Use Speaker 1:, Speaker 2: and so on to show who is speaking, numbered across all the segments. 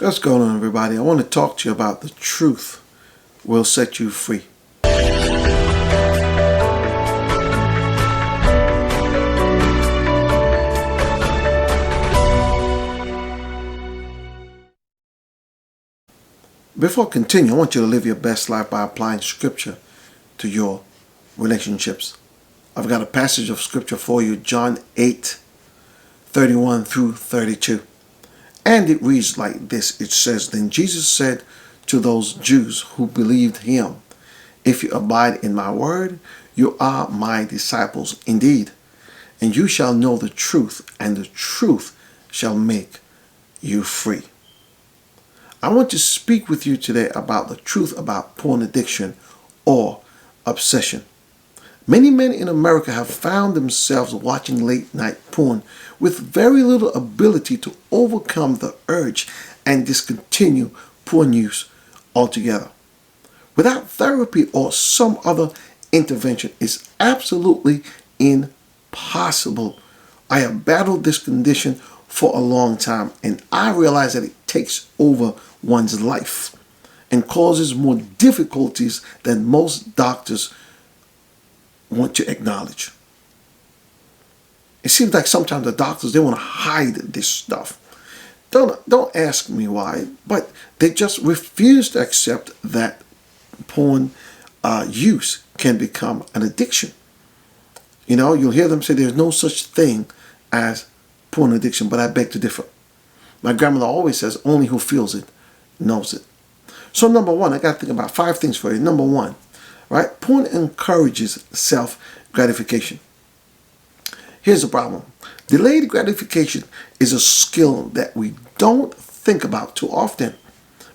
Speaker 1: What's going on, everybody? I want to talk to you about the truth will set you free. Before I continue, I want you to live your best life by applying scripture to your relationships. I've got a passage of scripture for you, John 8:31 through 32. And it reads like this. It says, "Then Jesus said to those Jews who believed him, 'If you abide in my word, you are my disciples indeed, and you shall know the truth, and the truth shall make you free.'" I want to speak with you today about the truth about porn addiction or obsession. Many men in America have found themselves watching late night porn with very little ability to overcome the urge and discontinue porn use altogether. Without therapy or some other intervention, it's absolutely impossible. I have battled this condition for a long time, and I realize that it takes over one's life and causes more difficulties than most doctors want to acknowledge. It seems like sometimes the doctors, they want to hide this stuff. Don't ask me why, but they just refuse to accept that porn use can become an addiction. You know, you'll hear them say there's no such thing as porn addiction, but I beg to differ. My grandmother always says, only who feels it knows it. So number one, I got to think about 5 things for you. Number one, right? Porn encourages self-gratification. Here's the problem. Delayed gratification is a skill that we don't think about too often,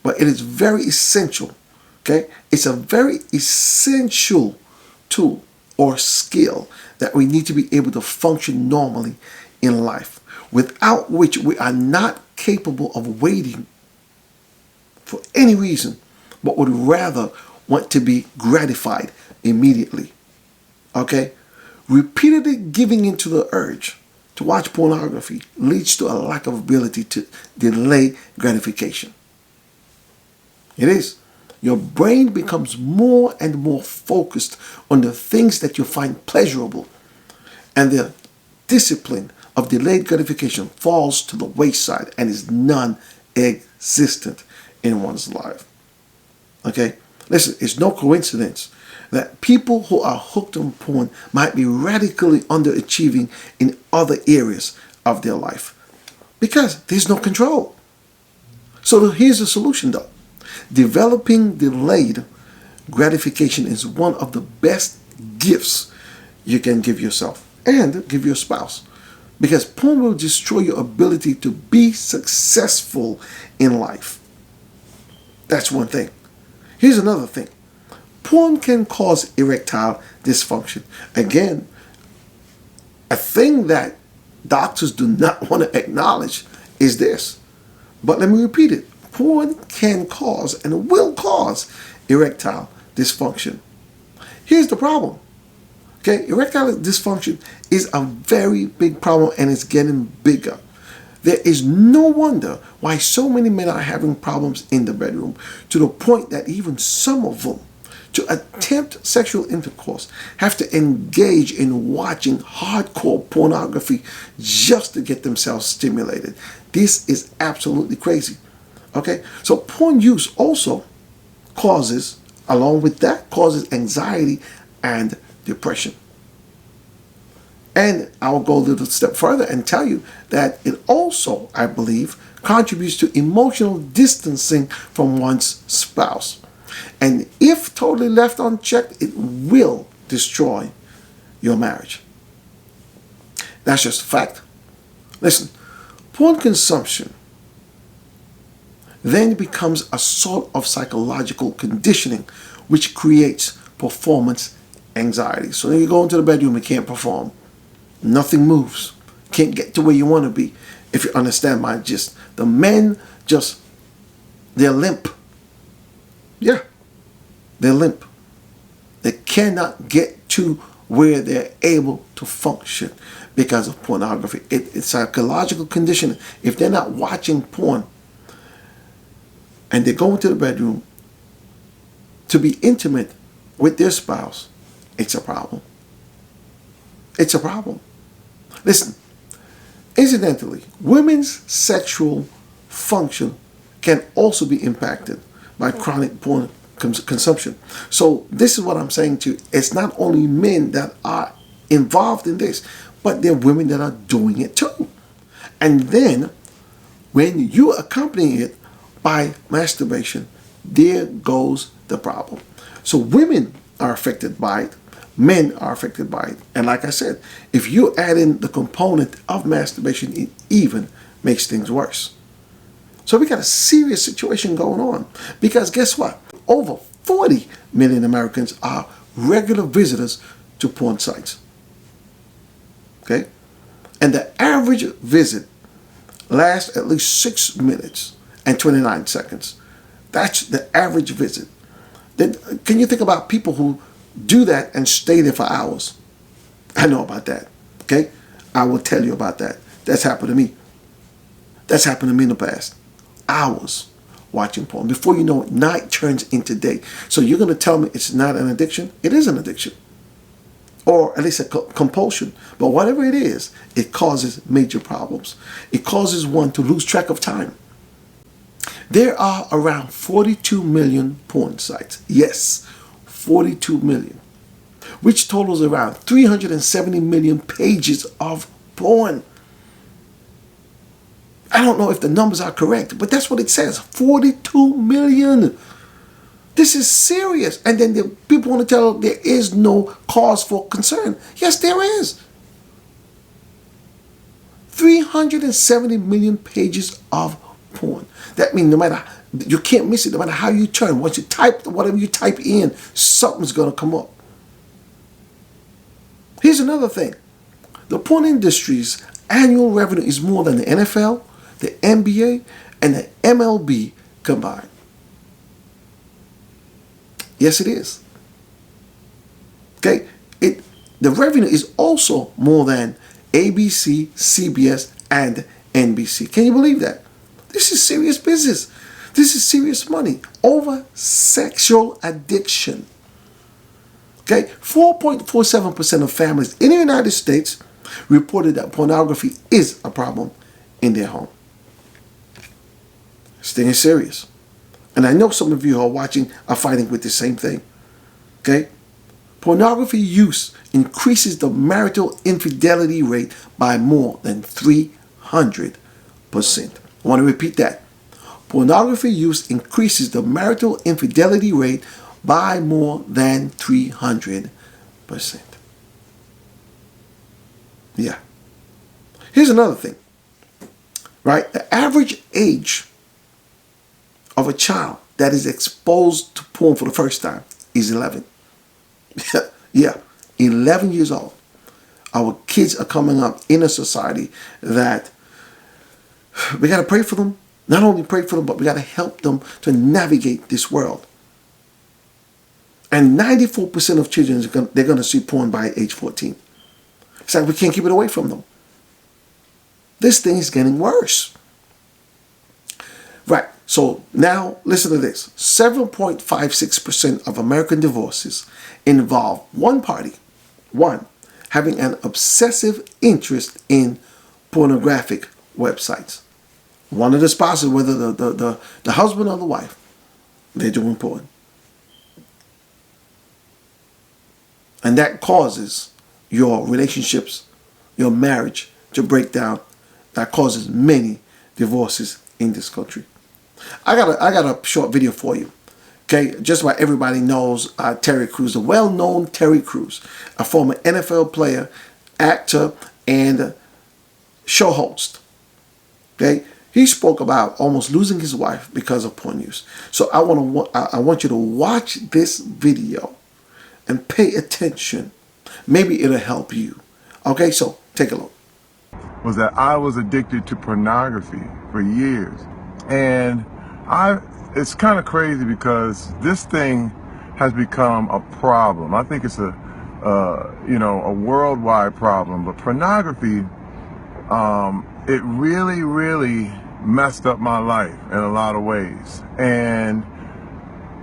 Speaker 1: but it is very essential. Okay? It's a very essential tool or skill that we need to be able to function normally in life, without which we are not capable of waiting for any reason, but would rather want to be gratified immediately. Okay? Repeatedly giving into the urge to watch pornography leads to a lack of ability to delay gratification. It is. Your brain becomes more and more focused on the things that you find pleasurable, and the discipline of delayed gratification falls to the wayside and is non-existent in one's life. Okay? Listen, it's no coincidence that people who are hooked on porn might be radically underachieving in other areas of their life because there's no control. So here's the solution though. Developing delayed gratification is one of the best gifts you can give yourself and give your spouse, because porn will destroy your ability to be successful in life. That's one thing. Here's another thing. Porn can cause erectile dysfunction. Again, a thing that doctors do not want to acknowledge is this. But let me repeat it. Porn can cause and will cause erectile dysfunction. Here's the problem. Okay, erectile dysfunction is a very big problem, and it's getting bigger. There is no wonder why so many men are having problems in the bedroom, to the point that even some of them, to attempt sexual intercourse, have to engage in watching hardcore pornography just to get themselves stimulated. This is absolutely crazy. Okay, so porn use also causes, along with that, causes anxiety and depression. And I'll go a little step further and tell you that it also, I believe, contributes to emotional distancing from one's spouse. And if totally left unchecked, it will destroy your marriage. That's just a fact. Listen, porn consumption then becomes a sort of psychological conditioning which creates performance anxiety. So then you go into the bedroom, you can't perform. Nothing moves. Can't get to where you want to be. If you understand my gist. The men just, they're limp. Yeah, they're limp. They cannot get to where they're able to function because of pornography. It's psychological conditioning. If they're not watching porn, and they go into the bedroom to be intimate with their spouse, it's a problem. It's a problem. Listen, incidentally, women's sexual function can also be impacted by chronic porn consumption. So this is what I'm saying to you. It's not only men that are involved in this, but there are women that are doing it too. And then when you accompany it by masturbation, there goes the problem. So women are affected by it, men are affected by it. And like I said, if you add in the component of masturbation, it even makes things worse. So we got a serious situation going on, because guess what? Over 40 million Americans are regular visitors to porn sites. Okay? And the average visit lasts at least 6 minutes and 29 seconds. That's the average visit. Then can you think about people who do that and stay there for hours? I know about that. Okay? I will tell you about that. That's happened to me. That's happened to me in the past. Hours watching porn. Before you know it, night turns into day. So you're going to tell me it's not an addiction? It is an addiction. Or at least a compulsion. But whatever it is, it causes major problems. It causes one to lose track of time. There are around 42 million porn sites. Yes, 42 million. Which totals around 370 million pages of porn. I don't know if the numbers are correct, but that's what it says. 42 million. This is serious. And then the people want to tell there is no cause for concern. Yes, there is. 370 million pages of porn. That means no matter, you can't miss it, no matter how you turn. Once you type, whatever you type in, something's going to come up. Here's another thing. The porn industry's annual revenue is more than the NFL, the NBA, and the MLB combined. Yes, it is. Okay? The revenue is also more than ABC, CBS, and NBC. Can you believe that? This is serious business. This is serious money over sexual addiction. Okay? 4.47% of families in the United States reported that pornography is a problem in their home. This thing is serious. And I know some of you who are watching are fighting with the same thing. Okay? Pornography use increases the marital infidelity rate by more than 300%. I want to repeat that. Pornography use increases the marital infidelity rate by more than 300%. Yeah. Here's another thing. Right? The average age of a child that is exposed to porn for the first time is 11. Yeah, 11 years old. Our kids are coming up in a society that we got to pray for them. Not only pray for them, but we got to help them to navigate this world. And 94% of children, they're going to see porn by age 14. It's like we can't keep it away from them. This thing is getting worse. Right. So now listen to this. 7.56% of American divorces involve one party, having an obsessive interest in pornographic websites. One of the spouses, whether the husband or the wife, they're doing porn. And that causes your relationships, your marriage to break down. That causes many divorces in this country. I got a short video for you. Okay, just about everybody knows Terry Crews, the well-known Terry Crews, a former NFL player, actor, and show host. Okay, he spoke about almost losing his wife because of porn use. So I want you to watch this video and pay attention. Maybe it'll help you. Okay, so take a look.
Speaker 2: Was that I was addicted to pornography for years, and it's kind of crazy because this thing has become a problem. I think it's a worldwide problem. But pornography, it really messed up my life in a lot of ways. And,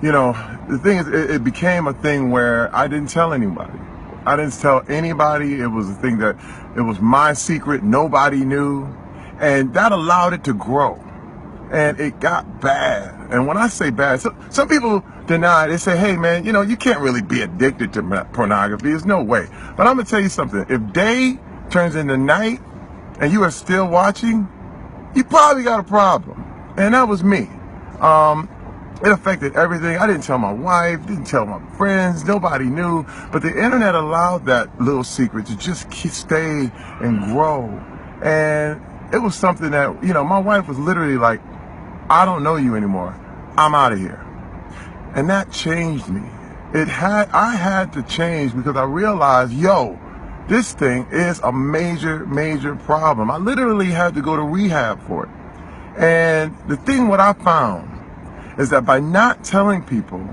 Speaker 2: you know, the thing is, it became a thing where I didn't tell anybody. I didn't tell anybody. It was a thing that it was my secret. Nobody knew. And that allowed it to grow. And it got bad. And when I say bad, some people deny it. They say, hey, man, you know, you can't really be addicted to pornography. There's no way. But I'm going to tell you something. If day turns into night and you are still watching, you probably got a problem. And that was me. It affected everything. I didn't tell my wife, didn't tell my friends, nobody knew. But the internet allowed that little secret to just stay and grow. And it was something that, you know, my wife was literally like, I don't know you anymore. I'm out of here. And that changed me. I had to change because I realized, yo, this thing is a major, major problem. I literally had to go to rehab for it. And the thing what I found is that by not telling people,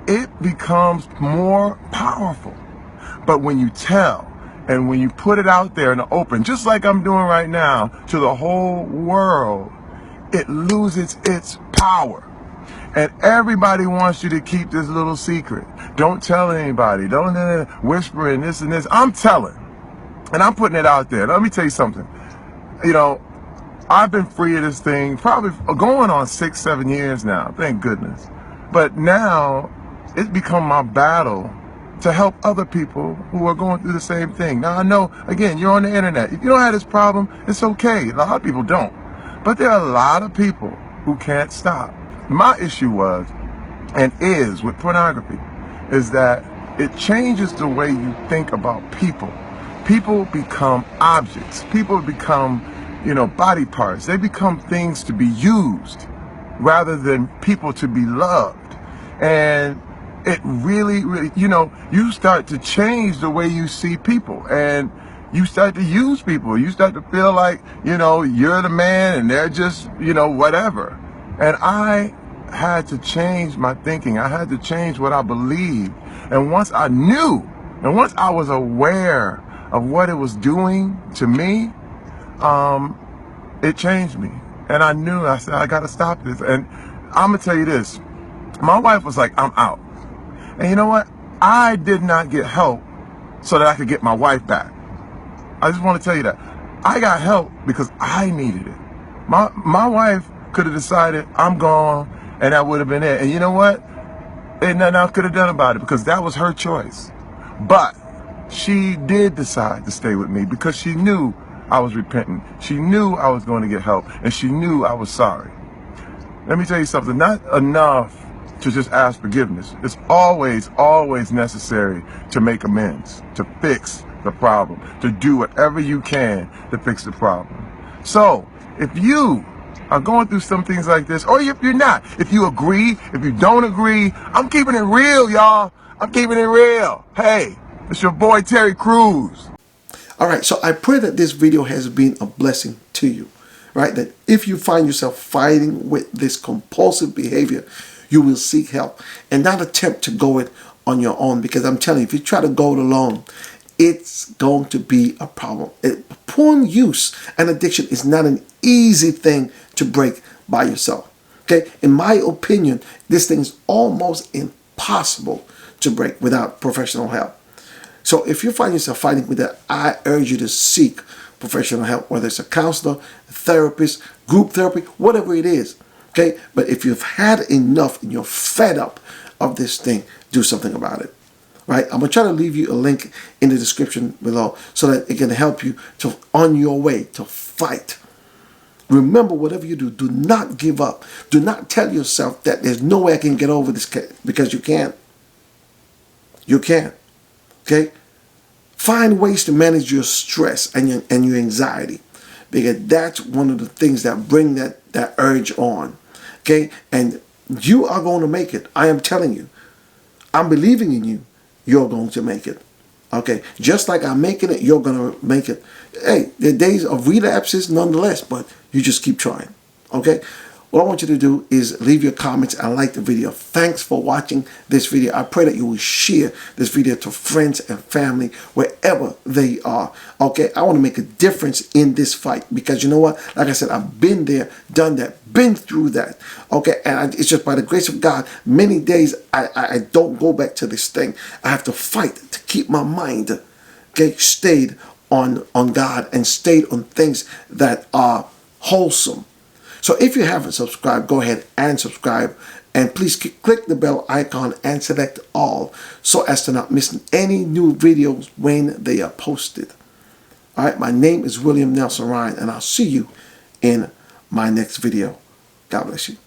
Speaker 2: it becomes more powerful. But when you tell and when you put it out there in the open, just like I'm doing right now, to the whole world, it loses its power. And everybody wants you to keep this little secret. Don't tell anybody. Don't whisper in this and this. I'm telling. And I'm putting it out there. Let me tell you something. You know, I've been free of this thing probably going on 6-7 years now, thank goodness. But now it's become my battle to help other people who are going through the same thing. Now I know, again, you're on the internet. If you don't have this problem, it's okay. A lot of people don't. But there are a lot of people who can't stop. My issue was, and is with pornography, is that it changes the way you think about people. People become objects. People become, you know, body parts. They become things to be used rather than people to be loved. And it really, really, you know, you start to change the way you see people, and you start to use people. You start to feel like, you know, you're the man and they're just, you know, whatever. And I had to change my thinking. I had to change what I believed. And once I knew, and once I was aware of what it was doing to me, it changed me. And I knew, I said, I got to stop this. And I'm going to tell you this. My wife was like, I'm out. And you know what? I did not get help so that I could get my wife back. I just want to tell you that. I got help because I needed it. My wife could have decided I'm gone and that would have been it. And you know what? Ain't nothing I could have done about it because that was her choice. But she did decide to stay with me because she knew I was repentant. She knew I was going to get help, and she knew I was sorry. Let me tell you something, not enough to just ask forgiveness. It's always, always necessary to make amends, to fix the problem, to do whatever you can to fix the problem. So, if you are going through some things like this, or if you're not, if you agree, if you don't agree, I'm keeping it real, y'all. I'm keeping it real. Hey, it's your boy Terry Crews.
Speaker 1: All right, so I pray that this video has been a blessing to you, right? That if you find yourself fighting with this compulsive behavior, you will seek help and not attempt to go it on your own. Because I'm telling you, if you try to go it alone, it's going to be a problem. Porn use and addiction is not an easy thing to break by yourself. Okay, in my opinion, this thing is almost impossible to break without professional help. So if you find yourself fighting with that, I urge you to seek professional help, whether it's a counselor, a therapist, group therapy, whatever it is. Okay, but if you've had enough and you're fed up of this thing, do something about it. Right? I'm gonna try to leave you a link in the description below so that it can help you to on your way to fight. Remember, whatever you do, do not give up. Do not tell yourself that there's no way I can get over this, because you can't. You can't. Okay? Find ways to manage your stress and your anxiety, because that's one of the things that bring that urge on. Okay? And you are going to make it. I am telling you. I'm believing in you. You're going to make it. Okay? Just like I'm making it, you're going to make it. Hey, there are days of relapses nonetheless, but you just keep trying. Okay? What I want you to do is leave your comments and like the video. Thanks for watching this video. I pray that you will share this video to friends and family wherever they are. Okay, I want to make a difference in this fight, because you know what? Like I said, I've been there, done that, been through that. Okay, and it's just by the grace of God, many days I don't go back to this thing. I have to fight to keep my mind, okay, stayed on God and stayed on things that are wholesome. So if you haven't subscribed, go ahead and subscribe. And please click the bell icon and select all, so as to not miss any new videos when they are posted. All right, my name is William Nelson Ryan, and I'll see you in my next video. God bless you.